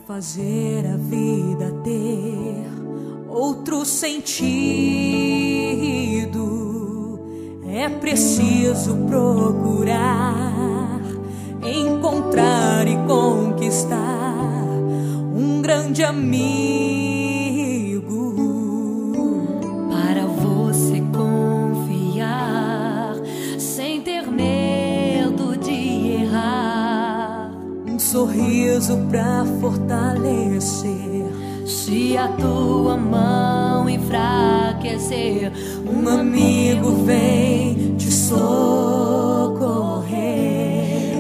fazer a vida ter outro sentido, é preciso procurar, encontrar e conquistar um grande amigo para você confiar sem ter medo de errar, um sorriso pra fortalecer se a tua mão enfraquecer. Um amigo vem te socorrer.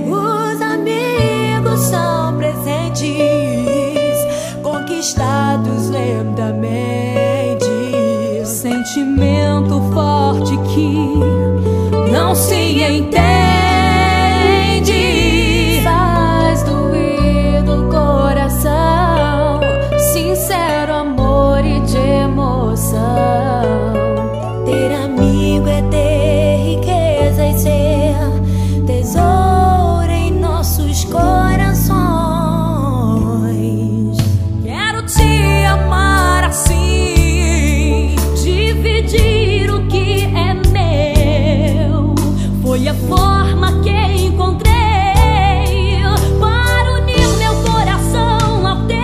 Os amigos são presentes conquistados lentamente, sentimento forte que não se entende, faz doer do coração, sincero amor e de emoção. Ter amigo é ter riqueza e ser tesouro em nossos corações. Quero te amar assim, Dividir o que é meu foi a forma que encontrei para unir meu coração ao teu.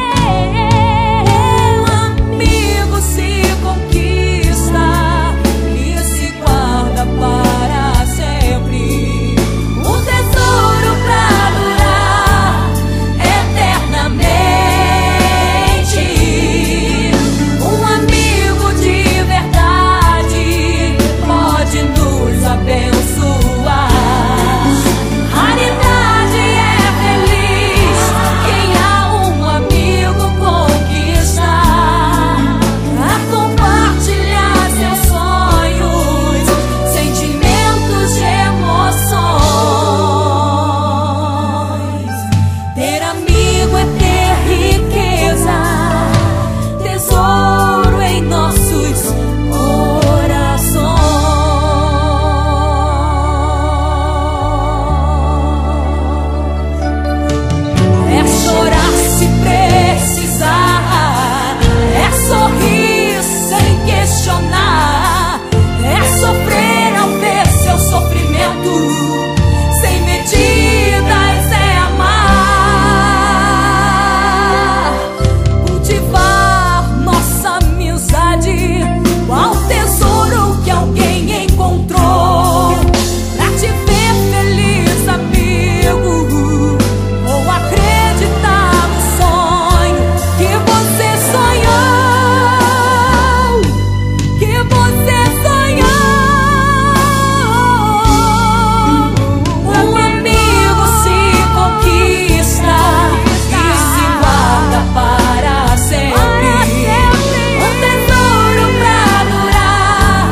um amigo se conquista e se guarda para sempre, um tesouro pra durar eternamente, um amigo de verdade pode nos abençoar. Raridade é feliz quem a um amigo conquistar, a compartilhar seus sonhos, sentimentos e emoções. Ter amigo é ter riqueza, tesouro em nossos corações. É chorar se precisar, é sorrir sem questionar, é sofrer ao ver seu sofrimento sem medidas, é amar, cultivar nossa amizade, qual tesouro que alguém encontrou pra te ver feliz, amigo, ou acreditar no sonho que você sonhou, que você sonhou. Um amigo se conquista e se guarda para sempre, um tesouro pra durar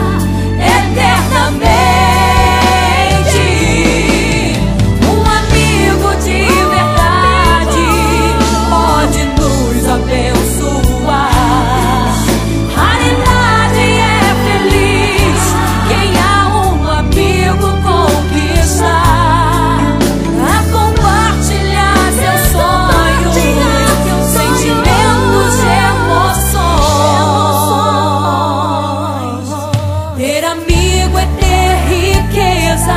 eternamente, um amigo de verdade pode nos abençoar. Raridade é feliz quem a um amigo conquista, a compartilhar seus sonhos, sentimentos e emoções. Ter amigo é ter riqueza,